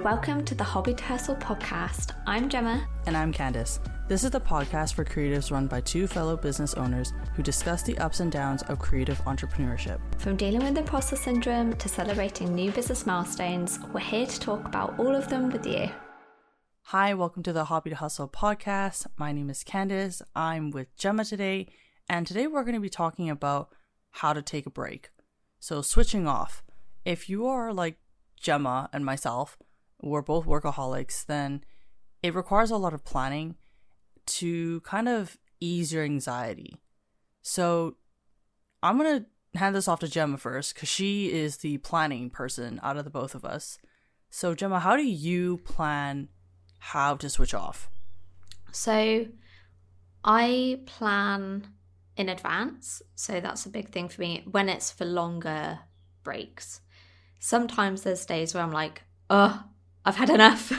Welcome to the Hobby to Hustle podcast. I'm Gemma. And I'm Candace. This is the podcast for creatives run by two fellow business owners who discuss the ups and downs of creative entrepreneurship. From dealing with imposter syndrome to celebrating new business milestones, we're here to talk about all of them with you. Hi, welcome to the Hobby to Hustle podcast. My name is Candace. I'm with Gemma today. And today we're going to be talking about how to take a break. So switching off. If you are like Gemma and myself, we're both workaholics, then it requires a lot of planning to kind of ease your anxiety. So I'm going to hand this off to Gemma first because she is the planning person out of the both of us. So Gemma, how do you plan how to switch off? So I plan in advance. So that's a big thing for me when it's for longer breaks. Sometimes there's days where I'm like, I've had enough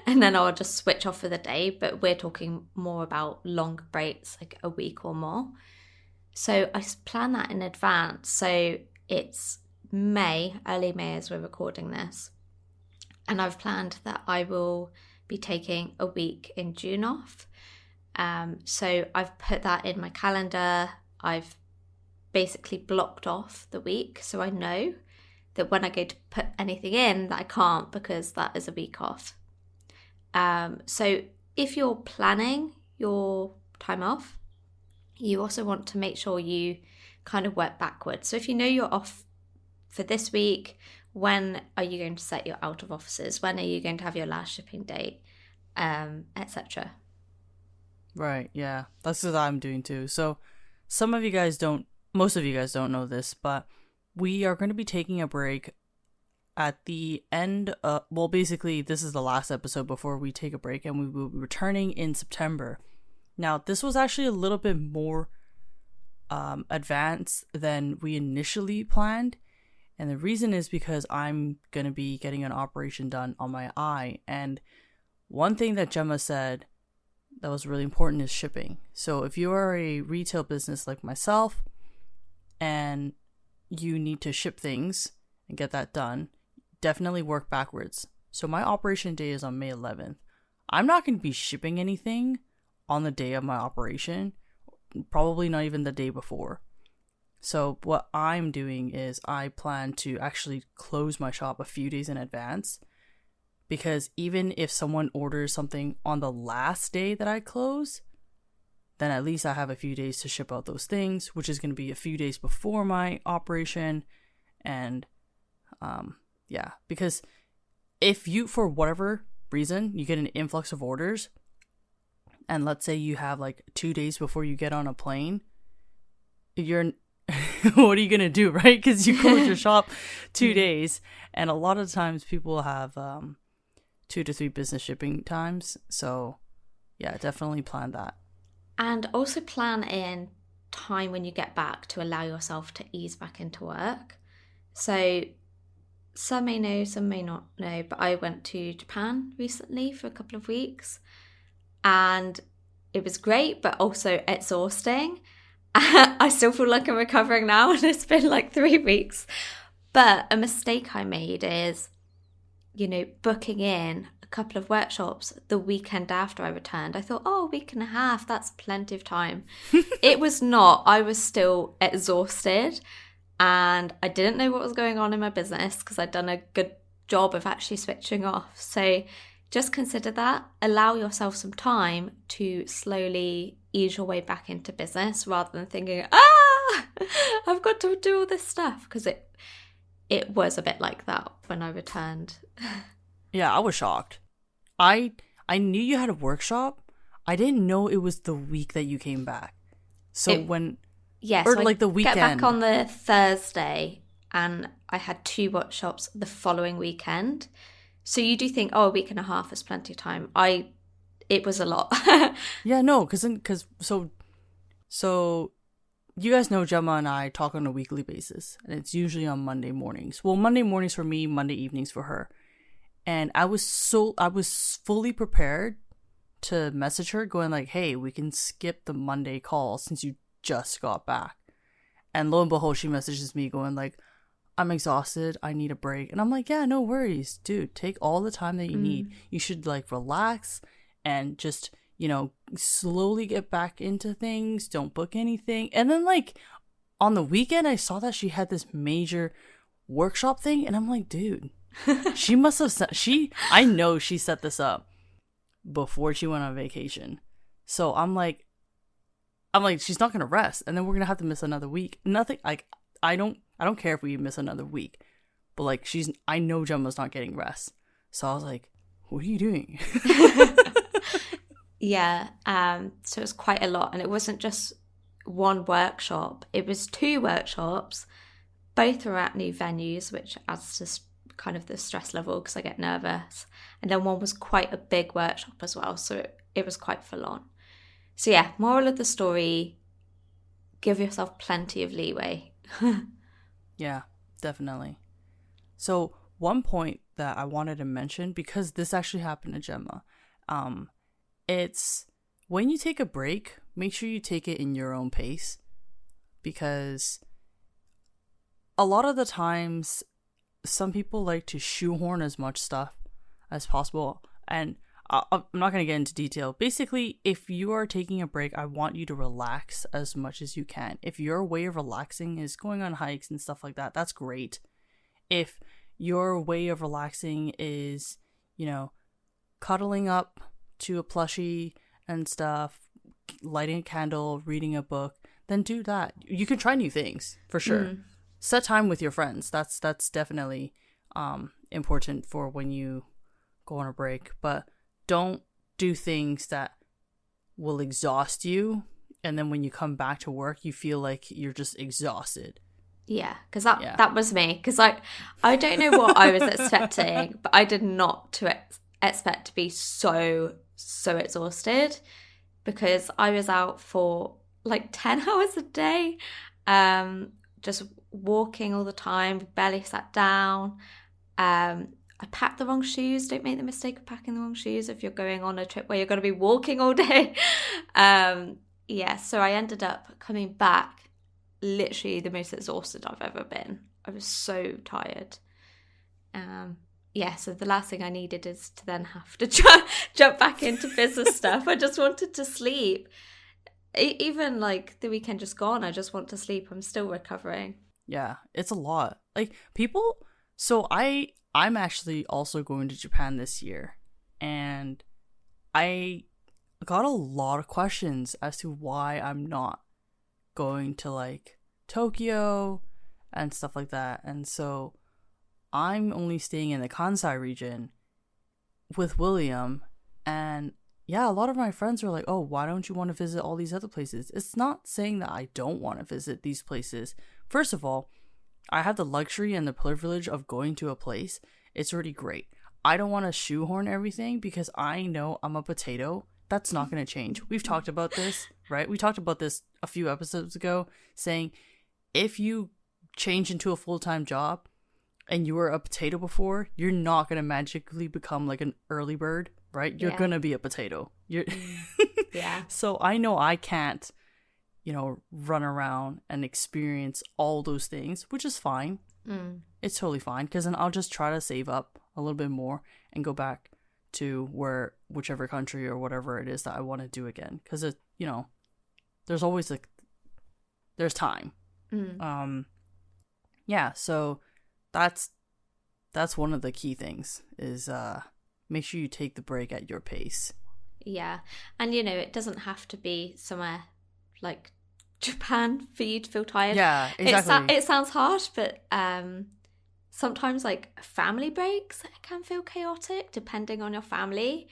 and then I'll just switch off for the day, but we're talking more about long breaks, like a week or more. So I plan that in advance. So it's May, early May as we're recording this. And I've planned that I will be taking a week in June off. So I've put that in my calendar. I've basically blocked off the week so I know that when I go to put anything in that I can't because that is a week off. So if you're planning your time off, you also want to make sure you kind of work backwards. So if you know you're off for this week, when are you going to set your out of offices? When are you going to have your last shipping date, etc.? Right, yeah. That's what I'm doing too. So most of you guys don't know this, but we are going to be taking a break at the end of, basically this is the last episode before we take a break, and we will be returning in September. Now, this was actually a little bit more advanced than we initially planned. And the reason is because I'm going to be getting an operation done on my eye. And one thing that Gemma said that was really important is shipping. So if you are a retail business like myself and you need to ship things and get that done, definitely work backwards. So my operation day is on May 11th. I'm not going to be shipping anything on the day of my operation, probably not even the day before. So what I'm doing is I plan to actually close my shop a few days in advance, because even if someone orders something on the last day that I close, then at least I have a few days to ship out those things, which is going to be a few days before my operation. And because if you, for whatever reason, you get an influx of orders, and let's say you have like 2 days before you get on a plane, you're what are you going to do, right? Because you close your shop 2 days, and a lot of times people have 2 to 3 business shipping times. So yeah, definitely plan that. And also plan in time when you get back to allow yourself to ease back into work. So some may know, some may not know, but I went to Japan recently for a couple of weeks, and it was great, but also exhausting. I still feel like I'm recovering now, and it's been like 3 weeks. But a mistake I made is, booking in a couple of workshops the weekend after I returned. I thought, a week and a half, that's plenty of time. It was not. I was still exhausted, and I didn't know what was going on in my business because I'd done a good job of actually switching off. So just consider that. Allow yourself some time to slowly ease your way back into business rather than thinking, I've got to do all this stuff, because it was a bit like that when I returned. Yeah, I was shocked. I knew you had a workshop. I didn't know it was the week that you came back. So the weekend. Get back on the Thursday, and I had 2 workshops the following weekend. So you do think, a week and a half is plenty of time. It was a lot. Yeah, no, because you guys know Gemma and I talk on a weekly basis, and it's usually on Monday mornings. Well, Monday mornings for me, Monday evenings for her. And I was fully prepared to message her going like, hey, we can skip the Monday call since you just got back. And lo and behold, she messages me going like, I'm exhausted, I need a break. And I'm like, yeah, no worries, dude, take all the time that you need. You should like relax and just, you know, slowly get back into things. Don't book anything. And then like on the weekend, I saw that she had this major workshop thing, and I'm like, dude, she must have I know she set this up before she went on vacation. So I'm like, she's not gonna rest, and then we're gonna have to miss another week. Nothing, like, I don't care if we miss another week, but like, I know Gemma's not getting rest. So I was like, what are you doing? Yeah. So it was quite a lot, and it wasn't just one workshop. It was 2 workshops. Both were at new venues, which adds to kind of the stress level because I get nervous. And then one was quite a big workshop as well, so it was quite full on. So yeah, moral of the story, give yourself plenty of leeway. Yeah, definitely. So one point that I wanted to mention, because this actually happened to Gemma, it's when you take a break, make sure you take it in your own pace, because a lot of the times some people like to shoehorn as much stuff as possible, and I'm not going to get into detail. Basically, if you are taking a break, I want you to relax as much as you can. If your way of relaxing is going on hikes and stuff like that, that's great. If your way of relaxing is, you know, cuddling up to a plushie and stuff, lighting a candle, reading a book, then do that. You can try new things for sure. Set time with your friends. That's definitely important for when you go on a break. But don't do things that will exhaust you, and then when you come back to work, you feel like you're just exhausted. Yeah, because that was me. Because I don't know what I was expecting, but I did not expect to be so exhausted, because I was out for like 10 hours a day, just walking all the time, barely sat down. I packed the wrong shoes. Don't make the mistake of packing the wrong shoes if you're going on a trip where you're going to be walking all day. So I ended up coming back literally the most exhausted I've ever been. I was so tired. So the last thing I needed is to then have to jump back into business stuff. I just wanted to sleep. Even like the weekend just gone, I just want to sleep. I'm still recovering. Yeah, it's a lot. Like people, so I'm actually also going to Japan this year, and I got a lot of questions as to why I'm not going to like Tokyo and stuff like that. And so I'm only staying in the Kansai region with William, and yeah, a lot of my friends were like, oh, why don't you want to visit all these other places? It's not saying that I don't want to visit these places. First of all, I have the luxury and the privilege of going to a place. It's already great. I don't want to shoehorn everything because I know I'm a potato. That's not going to change. We've talked about this, right? We talked about this a few episodes ago, saying if you change into a full-time job and you were a potato before, you're not going to magically become like an early bird, right? You're going to be a potato. Yeah. So I know I can't, run around and experience all those things, which is fine. It's totally fine, because then I'll just try to save up a little bit more and go back to whichever country or whatever it is that I want to do again, because it, there's always there's time. So that's one of the key things is make sure you take the break at your pace. Yeah. And it doesn't have to be somewhere like Japan for you to feel tired. Yeah, exactly. It sounds harsh, but sometimes like family breaks can feel chaotic depending on your family,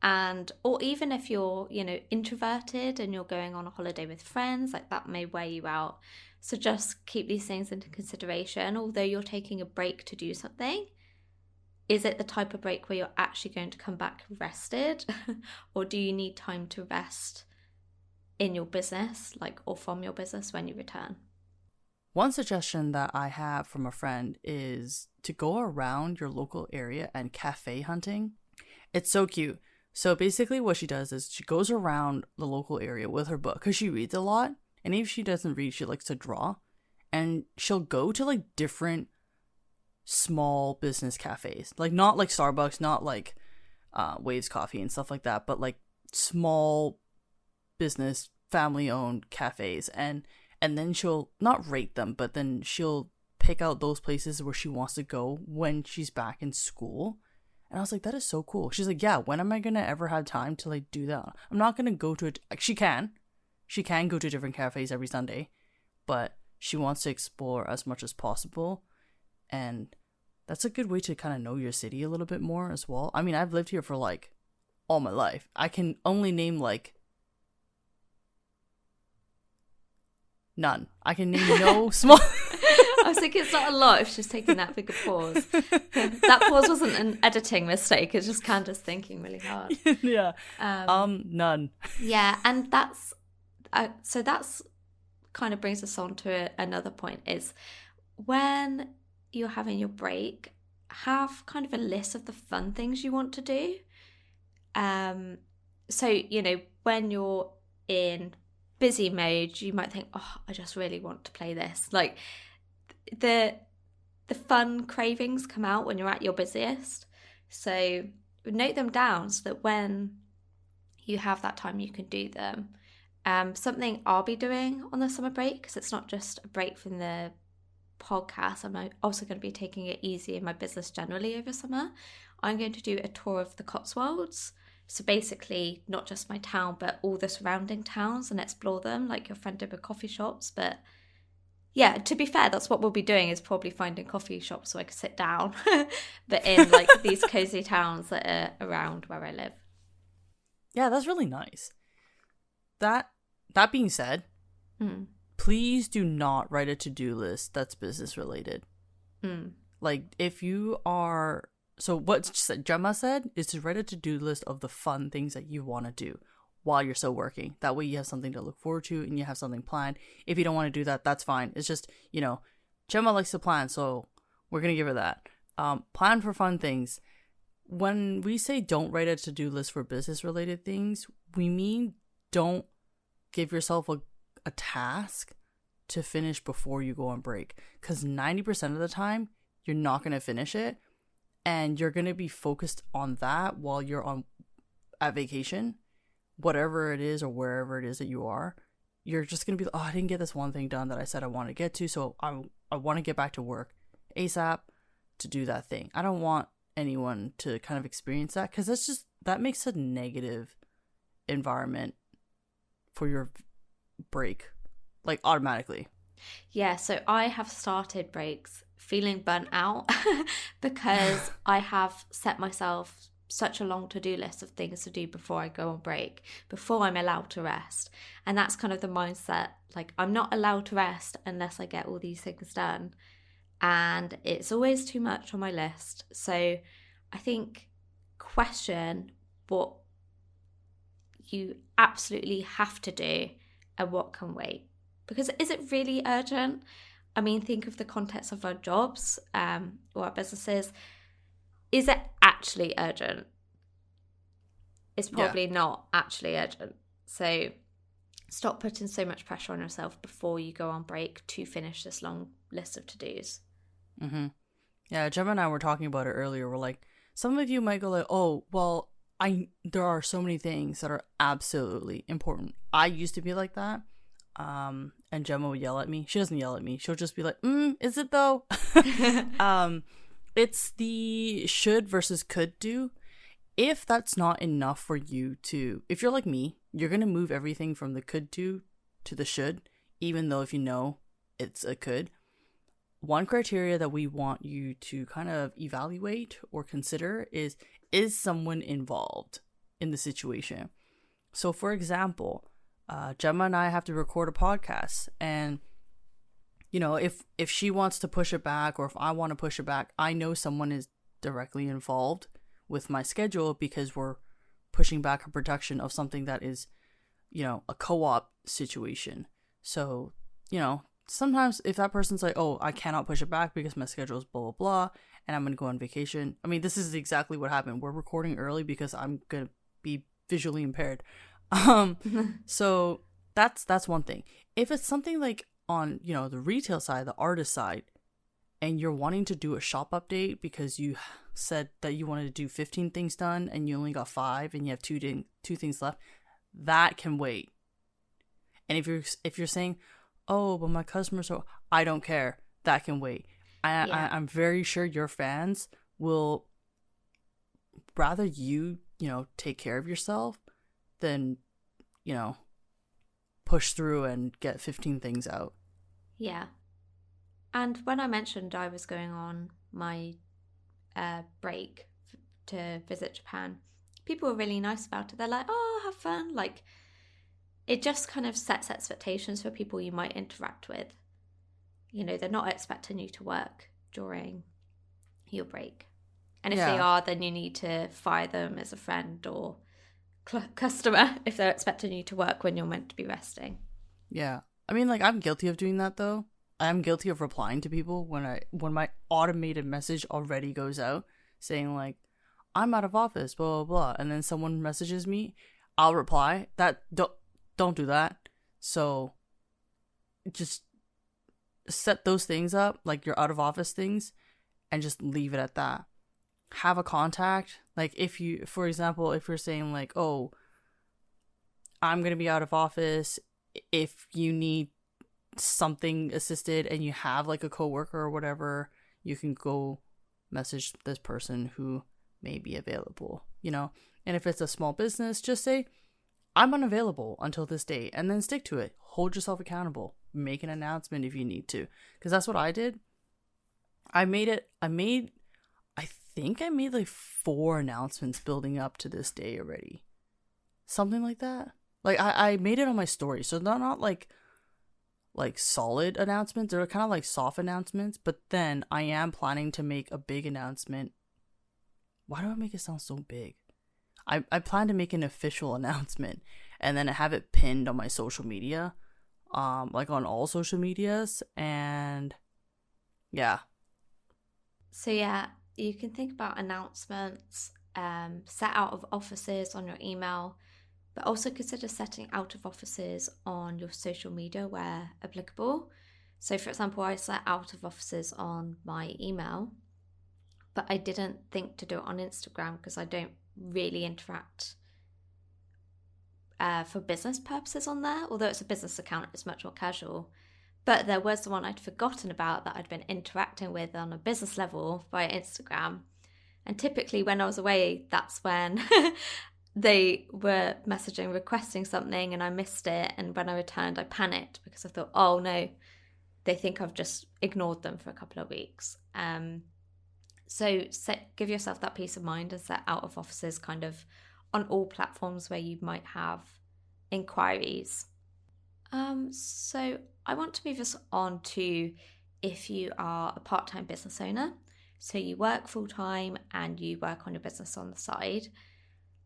or even if you're introverted and you're going on a holiday with friends, like that may wear you out. So just keep these things into consideration. Although you're taking a break to do something, is it the type of break where you're actually going to come back rested, or do you need time to rest in your business, or from your business when you return? One suggestion that I have from a friend is to go around your local area and cafe hunting. It's so cute. So basically what she does is she goes around the local area with her book, because she reads a lot, and if she doesn't read, she likes to draw, and she'll go to different small business cafes. Like, not like Starbucks, not like Waves Coffee and stuff like that, but like small business, family-owned cafes. And then she'll not rate them, but then she'll pick out those places where she wants to go when she's back in school. And I was like, that is so cool. She's like, yeah, when am I gonna ever have time to like do that? I'm not gonna go to it. Like, she can go to different cafes every Sunday, but she wants to explore as much as possible. And that's a good way to kind of know your city a little bit more as well. I mean, I've lived here for like all my life. I can only name like none. I can name no small. I was thinking it's not a lot if she's taking that big a pause. That pause wasn't an editing mistake. It's just Candace thinking really hard. Yeah. None. Yeah, and that's so that's kind of brings us on to another point, is when you're having your break, have kind of a list of the fun things you want to do. So, you know, when you're in busy mode, you might think, oh, I just really want to play this. Like, the fun cravings come out when you're at your busiest. So note them down so that when you have that time, you can do them. Something I'll be doing on the summer break, because it's not just a break from the podcast, I'm also going to be taking it easy in my business generally over summer. I'm going to do a tour of the Cotswolds. So basically, not just my town, but all the surrounding towns, and explore them like your friend did with coffee shops. But yeah, to be fair, that's what we'll be doing, is probably finding coffee shops so I can sit down, but in like these cozy towns that are around where I live. Yeah, that's really nice. That being said, please do not write a to-do list that's business related. Like, if you are... So what Gemma said is to write a to-do list of the fun things that you want to do while you're still working. That way you have something to look forward to and you have something planned. If you don't want to do that, that's fine. It's just, you know, Gemma likes to plan, so we're going to give her that. Plan for fun things. When we say don't write a to-do list for business-related things, we mean don't give yourself a task to finish before you go on break. Because 90% of the time, you're not going to finish it. And you're going to be focused on that while you're at vacation, whatever it is or wherever it is that you are. You're just going to be, oh, I didn't get this one thing done that I said I wanted to get to, so I want to get back to work ASAP to do that thing. I don't want anyone to kind of experience that, because that makes a negative environment for your break, like, automatically. Yeah, so I have started breaks feeling burnt out because I have set myself such a long to-do list of things to do before I go on break, before I'm allowed to rest. And that's kind of the mindset, like, I'm not allowed to rest unless I get all these things done. And it's always too much on my list. So I think question what you absolutely have to do and what can wait. Because is it really urgent? I mean, think of the context of our jobs or our businesses. Is it actually urgent? It's probably not actually urgent. So stop putting so much pressure on yourself before you go on break to finish this long list of to-dos. Mm-hmm. Yeah, Gemma and I were talking about it earlier. We're like, some of you might go like, oh, well, there are so many things that are absolutely important. I used to be like that. And Gemma would yell at me. She doesn't yell at me. She'll just be like, is it though? It's the should versus could do. If that's not enough for you to, if you're like me, you're going to move everything from the could do to the should, even though if you know it's a could. One criteria that we want you to kind of evaluate or consider is someone involved in the situation? So for example, Gemma and I have to record a podcast, and you know, if she wants to push it back, or if I want to push it back, I know someone is directly involved with my schedule because we're pushing back a production of something that is, you know, a co-op situation. So, you know, sometimes if that person's like, oh, I cannot push it back because my schedule is blah, blah, blah, and I'm going to go on vacation. I mean, this is exactly what happened. We're recording early because I'm going to be visually impaired. So that's one thing. If it's something like on, you know, the retail side, the artist side, and you're wanting to do a shop update because you said that you wanted to do 15 things done and you only got 5 and you have two things left, that can wait. And if you're saying, oh, but my customers are, I don't care, that can wait. I'm very sure your fans will rather you take care of yourself than, push through and get 15 things out. Yeah. And when I mentioned I was going on my break to visit Japan, people were really nice about it. They're like, oh, have fun. Like, it just kind of sets expectations for people you might interact with. They're not expecting you to work during your break. And if they are, then you need to fire them as a friend or customer if they're expecting you to work when you're meant to be resting. Yeah. I mean, like, I'm guilty of doing that, though. I'm guilty of replying to people when my automated message already goes out saying, like, I'm out of office, blah, blah, blah. And then someone messages me, I'll reply. Don't do that. So just set those things up, like your out of office things, and just leave it at that. Have a contact. Like, if you, for example, if you're saying like, oh, I'm going to be out of office, if you need something assisted and you have like a coworker or whatever, you can go message this person who may be available, And if it's a small business, just say, I'm unavailable until this date, and then stick to it. Hold yourself accountable. Make an announcement if you need to. Because that's what I did. I think I made like 4 announcements building up to this day already. Something like that. Like, I made it on my story. So they're not like solid announcements. They're kind of like soft announcements. But then I am planning to make a big announcement. Why do I make it sound so big? I plan to make an official announcement and then have it pinned on my social media, like on all social medias, and yeah. So yeah, you can think about announcements, set out of offices on your email, but also consider setting out of offices on your social media where applicable. So for example, I set out of offices on my email, but I didn't think to do it on Instagram because I don't really interact for business purposes on there. Although it's a business account, it's much more casual. But there was the one I'd forgotten about that I'd been interacting with on a business level via Instagram. And typically when I was away, that's when they were messaging, requesting something, and I missed it. And when I returned, I panicked because I thought, oh no, they think I've just ignored them for a couple of weeks. So give yourself that peace of mind and set out of offices kind of on all platforms where you might have inquiries. So I want to move us on to if you are a part-time business owner. So you work full-time and you work on your business on the side.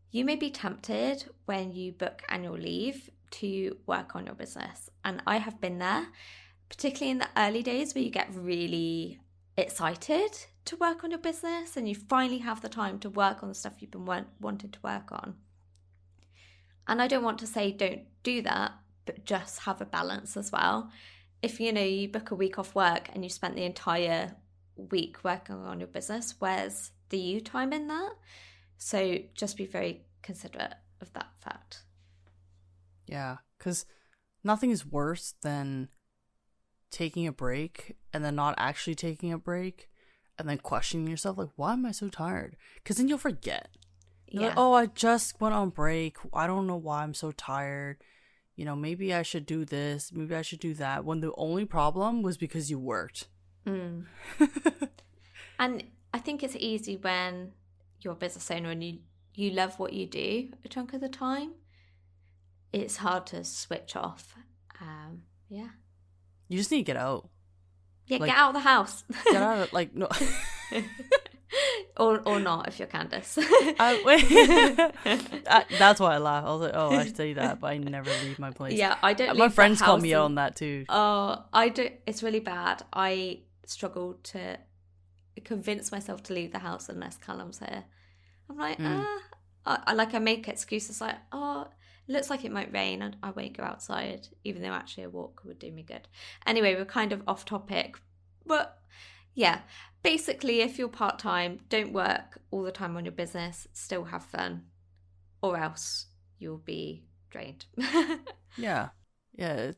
You may be tempted when you book annual leave to work on your business. And I have been there, particularly in the early days where you get really excited to work on your business and you finally have the time to work on the stuff you've been wanting to work on. And I don't want to say don't do that, but just have a balance as well. If you book a week off work and you spent the entire week working on your business, where's the you time in that? So just be very considerate of that fact. Yeah, because nothing is worse than taking a break and then not actually taking a break and then questioning yourself, like, why am I so tired? Because then you'll forget. You're like, oh, I just went on break. I don't know why I'm so tired. Maybe I should do this. Maybe I should do that. When the only problem was because you worked. And I think it's easy when you're a business owner and you love what you do a chunk of the time. It's hard to switch off. Yeah. You just need to get out. Yeah, get out of the house. Get out of, no. or not if you're Candace. That's why I laugh. I was like, oh, I should say that, but I never leave my place. Yeah, I don't leave my friends the call house me out on that too. Oh, I do. It's really bad. I struggle to convince myself to leave the house unless Callum's here. I'm like, I make excuses like, oh, it looks like it might rain and I won't go outside, even though actually a walk would do me good. Anyway, we're kind of off topic, but Yeah. Basically, if you're part-time, don't work all the time on your business, still have fun, or else you'll be drained. Yeah. Yeah.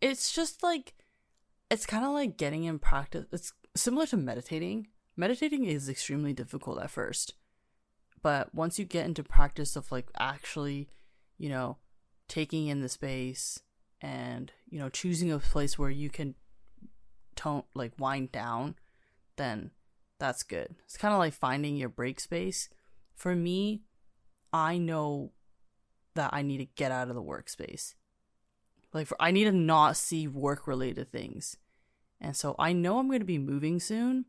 It's just like, it's kind of like getting in practice. It's similar to meditating. Meditating is extremely difficult at first, but once you get into practice of like actually, you know, taking in the space and, you know, choosing a place where you can wind down, then that's good. It's kind of like finding your break space. For me, I know that I need to get out of the workspace. I need to not see work related things. And so I know I'm going to be moving soon.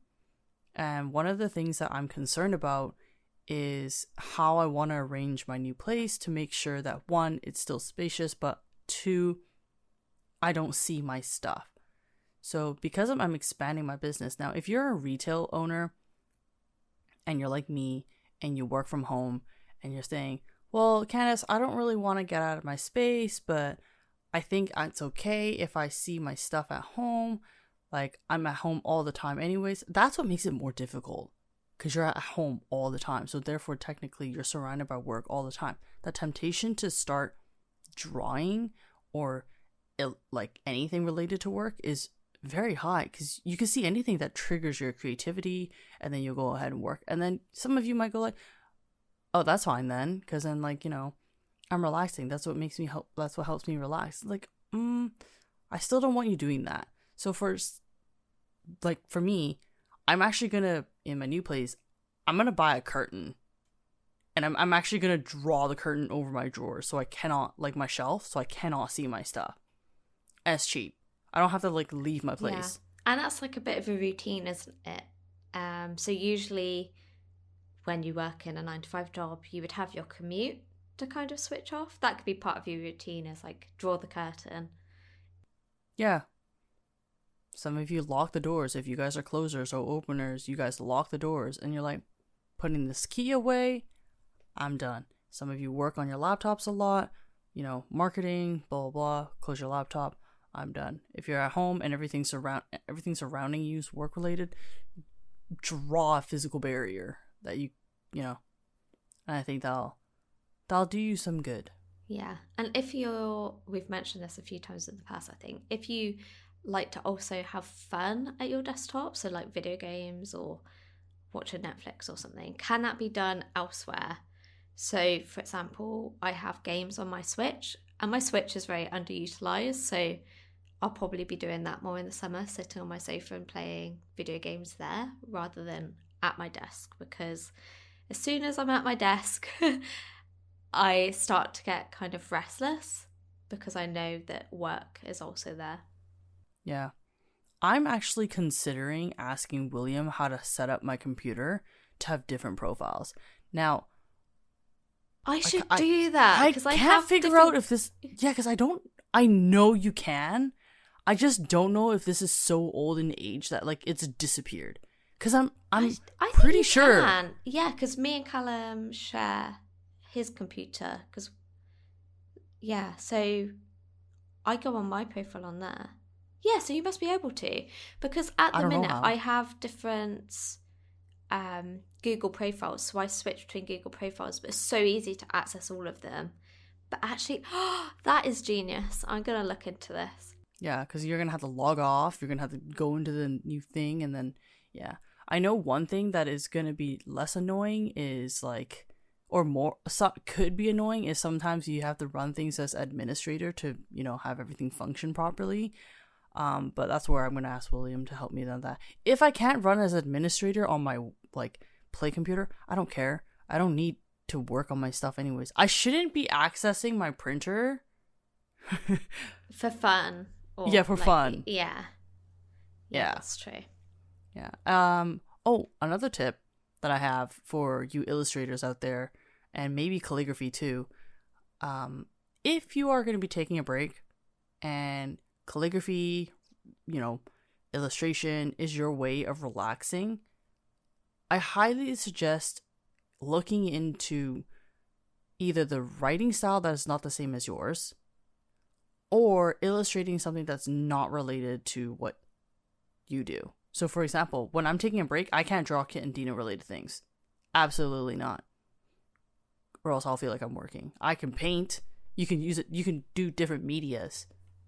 And one of the things that I'm concerned about is how I want to arrange my new place to make sure that, one, it's still spacious, but two, I don't see my stuff. So because I'm expanding my business now, if you're a retail owner and you're like me and you work from home and you're saying, well, Candace, I don't really want to get out of my space, but I think it's okay if I see my stuff at home. Like, I'm at home all the time anyways. That's what makes it more difficult, because you're at home all the time. So therefore, technically, you're surrounded by work all the time. The temptation to start drawing or like anything related to work is very high, because you can see anything that triggers your creativity, and then you'll go ahead and work. And then some of you might go like, oh, that's fine then, because then, like, you know, I'm relaxing. That's what helps me relax. Like, I still don't want you doing that. So for me, I'm actually gonna, in my new place, I'm gonna buy a curtain, and I'm actually gonna draw the curtain over my drawer, so I cannot, like, my shelf, so I cannot see my stuff. And it's cheap. I don't have to like leave my place. Yeah. And that's like a bit of a routine, isn't it? So usually when you work in a 9-to-5 job, you would have your commute to kind of switch off. That could be part of your routine, is like draw the curtain. Yeah. Some of you lock the doors. If you guys are closers or openers, you guys lock the doors and you're like, putting this key away, I'm done. Some of you work on your laptops a lot, you know, marketing, blah, blah, blah, close your laptop, I'm done. If you're at home and everything surrounding you is work related, draw a physical barrier that you know, and I think that'll do you some good. Yeah. And we've mentioned this a few times in the past, I think, if you like to also have fun at your desktop, so like video games or watching Netflix or something, can that be done elsewhere? So for example, I have games on my Switch, and my Switch is very underutilized, so I'll probably be doing that more in the summer, sitting on my sofa and playing video games there rather than at my desk, because as soon as I'm at my desk I start to get kind of restless because I know that work is also there. Yeah. I'm actually considering asking William how to set up my computer to have different profiles. Now, I should do that. I can't figure out if this... Yeah, because I know you can. I just don't know if this is so old in age that, like, it's disappeared. Because I'm pretty sure. Can. Yeah, because me and Callum share his computer. So I go on my profile on there. Yeah, so you must be able to. Because at the minute, I have different Google profiles. So I switch between Google profiles, but it's so easy to access all of them. But actually, that is genius. I'm going to look into this. Yeah, because you're going to have to log off. You're going to have to go into the new thing. And then, yeah. I know one thing that is going to be less annoying is like, or more, could be annoying, is sometimes you have to run things as administrator to, you know, have everything function properly. But that's where I'm going to ask William to help me on that. If I can't run as administrator on my, like, play computer, I don't care. I don't need to work on my stuff anyways. I shouldn't be accessing my printer. For fun. Yeah, for fun. Yeah. Yeah, that's true. Yeah. Oh, another tip that I have for you illustrators out there, and maybe calligraphy too. If you are going to be taking a break and calligraphy, you know, illustration is your way of relaxing, I highly suggest looking into either the writing style that is not the same as yours, or illustrating something that's not related to what you do. So for example, when I'm taking a break, I can't draw Kit and Dina related things. Absolutely not. Or else I'll feel like I'm working. I can paint. You can use it. You can do different medias.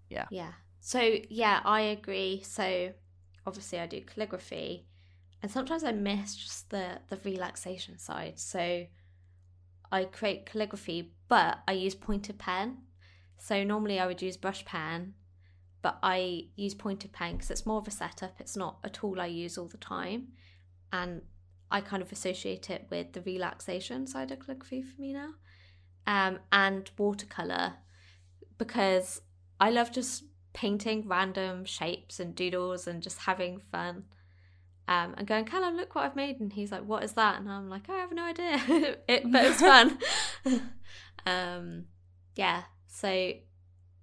Yeah. Yeah. So, yeah, I agree. So, obviously, I do calligraphy. And sometimes I miss just the relaxation side. So, I create calligraphy, but I use pointed pen. So, normally I would use brush pen, but I use pointed pen because it's more of a setup. It's not a tool I use all the time. And I kind of associate it with the relaxation side of calligraphy for me now. And watercolour, because I love just painting random shapes and doodles and just having fun. And going, Callum, look what I've made. And he's like, what is that? And I'm like, I have no idea. But it's fun. Yeah, so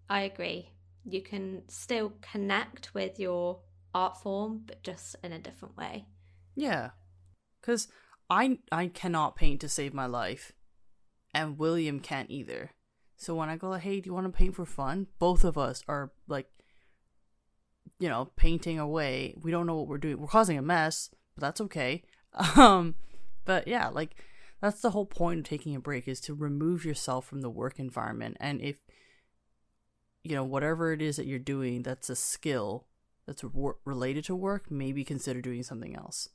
I agree. You can still connect with your art form, but just in a different way. Yeah. Because I cannot paint to save my life. And William can't either. So when I go, hey, do you want to paint for fun? Both of us are like, you know, painting away. We don't know what we're doing. We're causing a mess, but that's okay. But yeah, like that's the whole point of taking a break, is to remove yourself from the work environment. And if, you know, whatever it is that you're doing, that's a skill that's related to work, maybe consider doing something else.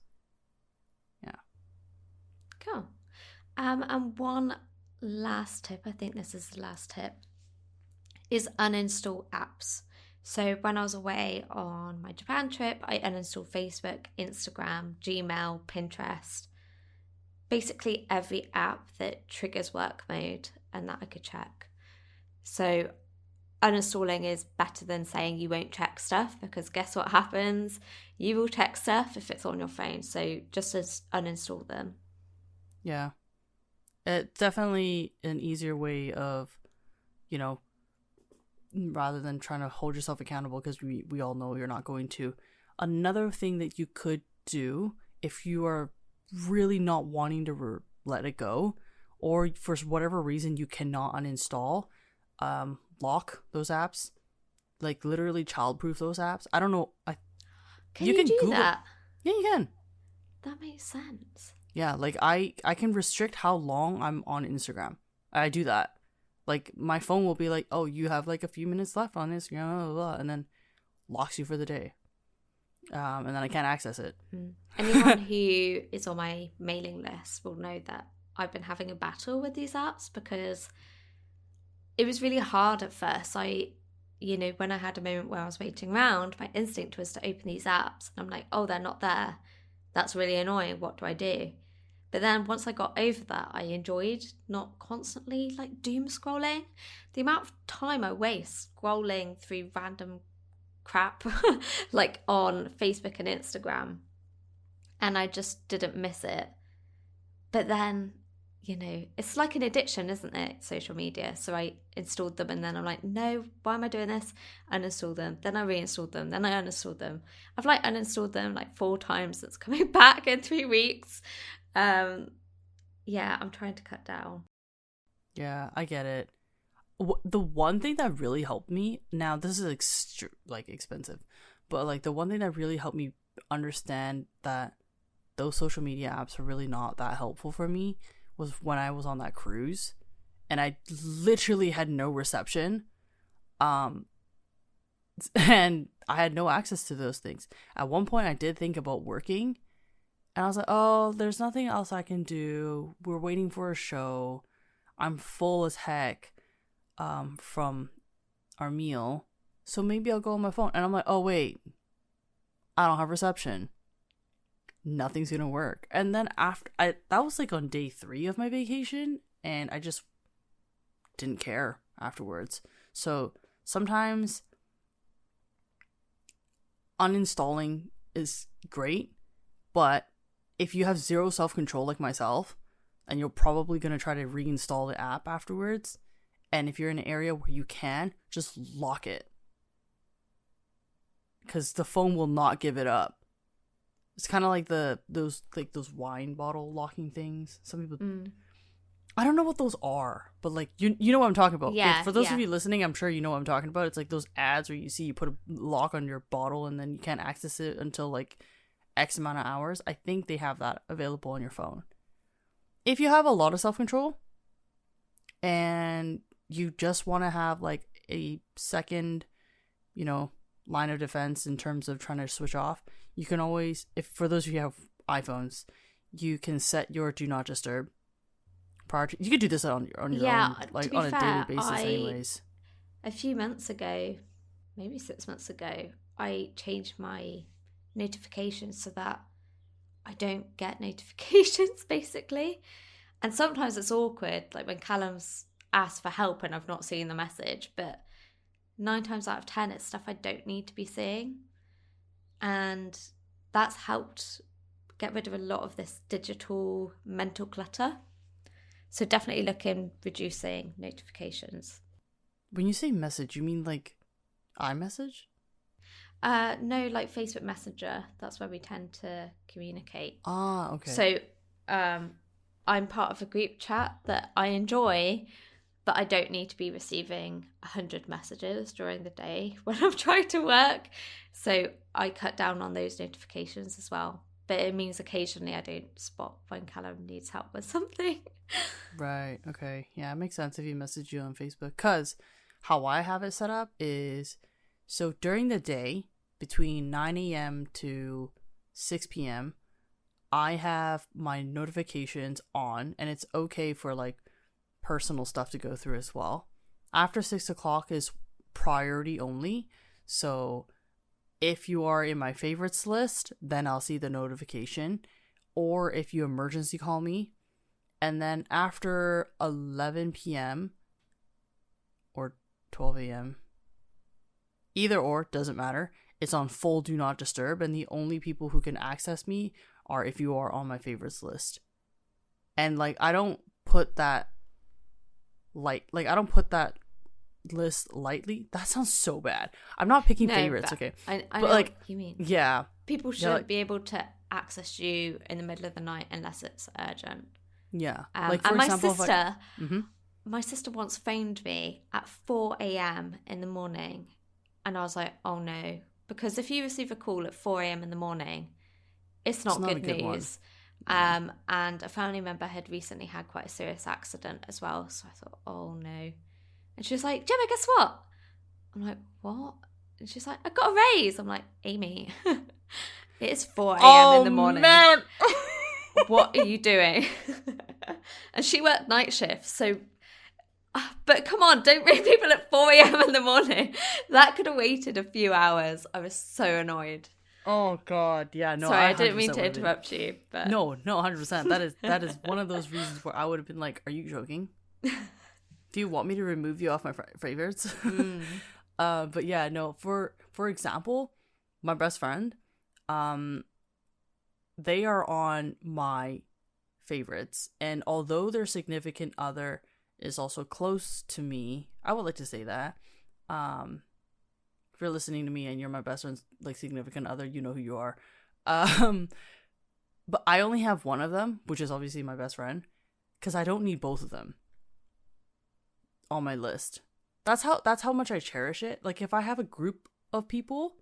Yeah. Cool. And one last tip, I think this is the last tip, is uninstall apps. So when I was away on my Japan trip, I uninstalled Facebook, Instagram, Gmail, Pinterest, basically every app that triggers work mode and that I could check. So uninstalling is better than saying you won't check stuff, because guess what happens? You will check stuff if it's on your phone. So just uninstall them. Yeah. It's definitely an easier way of, you know, rather than trying to hold yourself accountable, because we all know you're not going to. Another thing that you could do if you are really not wanting to let it go, or for whatever reason you cannot uninstall, lock those apps, like literally childproof those apps. I don't know. Can you do Google that? Yeah, you can. That makes sense. Yeah, like I can restrict how long I'm on Instagram. I do that. Like my phone will be like, oh, you have like a few minutes left on Instagram, blah, blah, blah, and then locks you for the day. And then I can't access it. Anyone who is on my mailing list will know that I've been having a battle with these apps, because it was really hard at first. When I had a moment where I was waiting around, my instinct was to open these apps. And I'm like, oh, they're not there. That's really annoying. What do I do? But then once I got over that, I enjoyed not constantly like doom scrolling. The amount of time I waste scrolling through random crap like on Facebook and Instagram, and I just didn't miss it. But then, it's like an addiction, isn't it? Social media. So I installed them, and then I'm like, no, why am I doing this? Uninstalled them, then I reinstalled them, then I uninstalled them. I've like uninstalled them like 4 times since coming back in 3 weeks. I'm trying to cut down. Yeah, I get it. The one thing that really helped me, now this is expensive, but like the one thing that really helped me understand that those social media apps are really not that helpful for me was when I was on that cruise and I literally had no reception, and I had no access to those things. At one point I did think about working, and I was like, oh, there's nothing else I can do. We're waiting for a show. I'm full as heck from our meal. So maybe I'll go on my phone. And I'm like, oh, wait. I don't have reception. Nothing's going to work. And then that was like on day 3 of my vacation. And I just didn't care afterwards. So sometimes uninstalling is great. But if you have zero self-control like myself, and you're probably going to try to reinstall the app afterwards, and if you're in an area where you can, just lock it. Because the phone will not give it up. It's kind of like those wine bottle locking things. Some people... I don't know what those are, but like you know what I'm talking about. Yeah. Like, for those of you listening, I'm sure you know what I'm talking about. It's like those ads where you put a lock on your bottle and then you can't access it until like X amount of hours, I think they have that available on your phone. If you have a lot of self-control and you just want to have like a second, line of defense in terms of trying to switch off, you can always, if for those of you who have iPhones, you can set your do not disturb prior to, you could do this on your own, like on a daily basis anyways. A few months ago, maybe 6 months ago, I changed my notifications so that I don't get notifications basically. And sometimes it's awkward, like when Callum's asked for help and I've not seen the message, but 9 times out of 10 it's stuff I don't need to be seeing, and that's helped get rid of a lot of this digital mental clutter. So definitely look in reducing notifications. When you say message, you mean like iMessage? No, like Facebook Messenger. That's where we tend to communicate. Ah, okay. So I'm part of a group chat that I enjoy, but I don't need to be receiving 100 messages during the day when I'm trying to work. So I cut down on those notifications as well. But it means occasionally I don't spot when Callum needs help with something. Right, okay. Yeah, it makes sense if you message you on Facebook. Because how I have it set up is, so during the day, between 9 a.m. to 6 p.m., I have my notifications on, and it's okay for like personal stuff to go through as well. After 6 o'clock is priority only. So if you are in my favorites list, then I'll see the notification. Or if you emergency call me. And then after 11 p.m. or 12 a.m., either or, doesn't matter. It's on full do not disturb, and the only people who can access me are if you are on my favorites list. And like I don't put that I don't put that list lightly. That sounds so bad. I'm not picking favorites, okay? I know like, what you mean. Yeah. People shouldn't be able to access you in the middle of the night unless it's urgent. Yeah. Like for example, my sister once phoned me at 4 a.m. in the morning, and I was like, oh no. Because if you receive a call at 4 a.m. in the morning, it's not good news. And a family member had recently had quite a serious accident as well. So I thought, oh no. And she was like, Gemma, guess what? I'm like, what? And she's like, I got a raise. I'm like, Amy, it is 4 a.m. in the morning. Man. What are you doing? And she worked night shifts, so... But come on, don't ring people at 4 a.m. in the morning. That could have waited a few hours. I was so annoyed. Oh God, yeah, no. Sorry, I didn't mean to interrupt you, but no, 100%. That is one of those reasons where I would have been like, "Are you joking? Do you want me to remove you off my favorites?" But yeah, no. For example, my best friend, they are on my favorites, and although their significant other is also close to me, I would like to say that. If you're listening to me and you're my best friend's like significant other, you know who you are. But I only have one of them, which is obviously my best friend, because I don't need both of them on my list. That's how much I cherish it. Like if I have a group of people,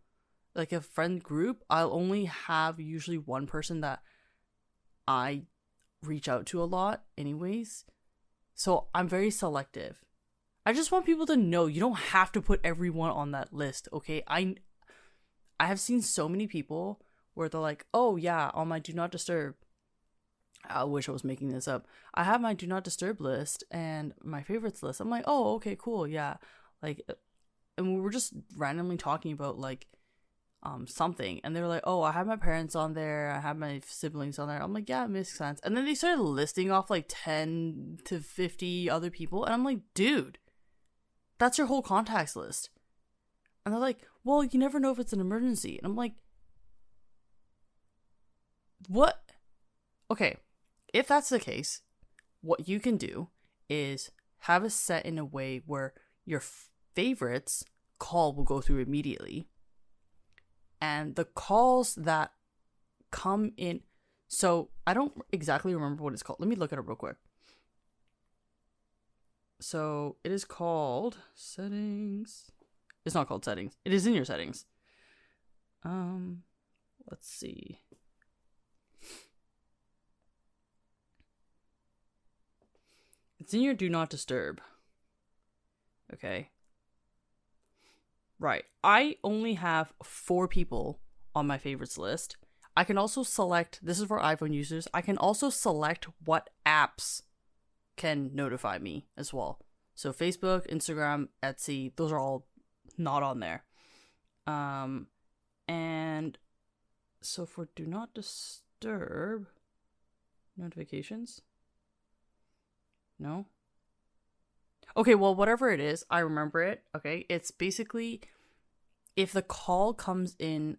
like a friend group, I'll only have usually one person that I reach out to a lot anyways. So I'm very selective. I just want people to know you don't have to put everyone on that list, okay? I have seen so many people where they're like, oh yeah, on my do not disturb. I wish I was making this up. I have my do not disturb list and my favorites list. I'm like, oh, okay, cool, yeah. Like, and we were just randomly talking about like something, and they were like, oh, I have my parents on there, I have my siblings on there. I'm like, yeah, it makes sense. And then they started listing off like 10 to 50 other people, and I'm like, dude, that's your whole contacts list. And they're like, well, you never know if it's an emergency. And I'm like, what? Okay, if that's the case, what you can do is have it set in a way where your favorites call will go through immediately, and the calls that come in, so I don't exactly remember what it's called. Let me look it up real quick. So it is called settings. It's not called settings. It is in your settings. Let's see. It's in your do not disturb. Okay. Right. I only have 4 people on my favorites list. I can also select, this is for iPhone users, I can also select what apps can notify me as well. So Facebook, Instagram, Etsy, those are all not on there. And so for do not disturb notifications, no. Okay, well, whatever it is, I remember it. Okay, it's basically if the call comes in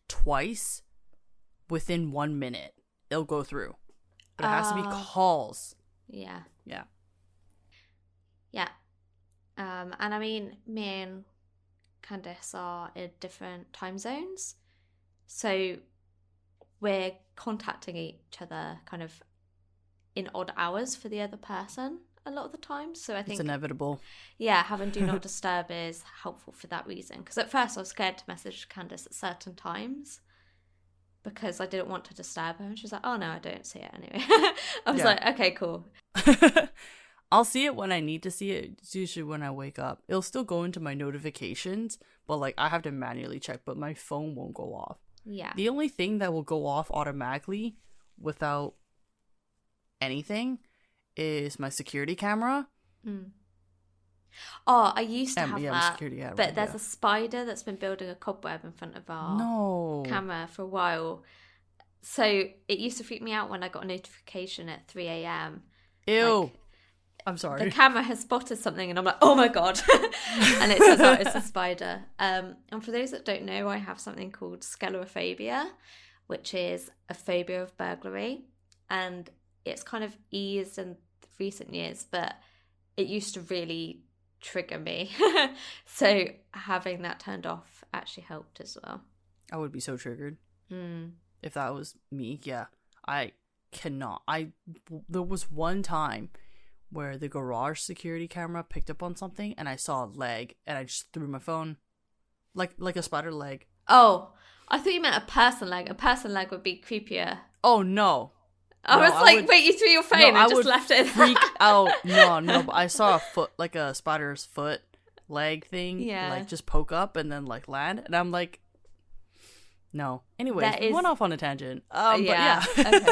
twice within 1 minute, it'll go through. But it has to be calls. Yeah. Yeah. Yeah. And I mean, me and Candace are in different time zones. So we're contacting each other kind of in odd hours for the other person a lot of the time. So I think it's inevitable. Yeah, having do not disturb is helpful for that reason. Because at first I was scared to message Candace at certain times because I didn't want to disturb her. And she was like, oh no, I don't see it anyway. I was like, okay, cool. I'll see it when I need to see it. It's usually when I wake up. It'll still go into my notifications, but like I have to manually check, but my phone won't go off. Yeah. The only thing that will go off automatically without anything is my security camera. Oh, I used to have that, security camera, but there's a spider that's been building a cobweb in front of our camera for a while. So it used to freak me out when I got a notification at 3 a.m. Ew. Like, I'm sorry. The camera has spotted something and I'm like, oh my God. And it turns out it's a spider. And for those that don't know, I have something called sclerophobia, which is a phobia of burglary. And it's kind of eased in recent years, but it used to really trigger me. So having that turned off actually helped as well. I would be so triggered. If that was me. Yeah. I cannot. There was one time where the garage security camera picked up on something and I saw a leg and I just threw my phone like a spider leg. Oh, I thought you meant a person leg. A person leg would be creepier. Oh no. I was like, wait, you threw your phone and just left it. Freak out. No, but I saw a foot, like a spider's foot leg thing, like just poke up and then like land, and I'm like, no. Anyways, went off on a tangent. But yeah. Okay.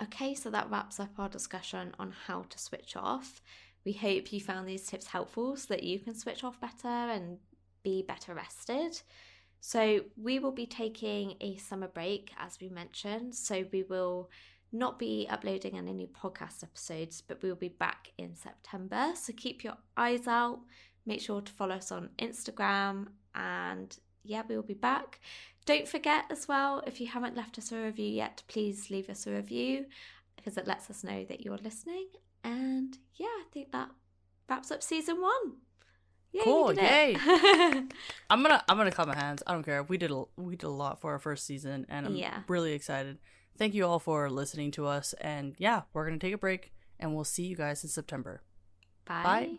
Okay, so that wraps up our discussion on how to switch off. We hope you found these tips helpful so that you can switch off better and be better rested. So we will be taking a summer break, as we mentioned. So we will not be uploading any new podcast episodes, but we will be back in September. So keep your eyes out. Make sure to follow us on Instagram. And yeah, we will be back. Don't forget as well, if you haven't left us a review yet, please leave us a review because it lets us know that you're listening. And yeah, I think that wraps up season 1. Yay, cool, yay! I'm gonna clap my hands. I don't care. We did a lot for our first season, and I'm really excited. Thank you all for listening to us, and yeah, we're gonna take a break, and we'll see you guys in September. Bye.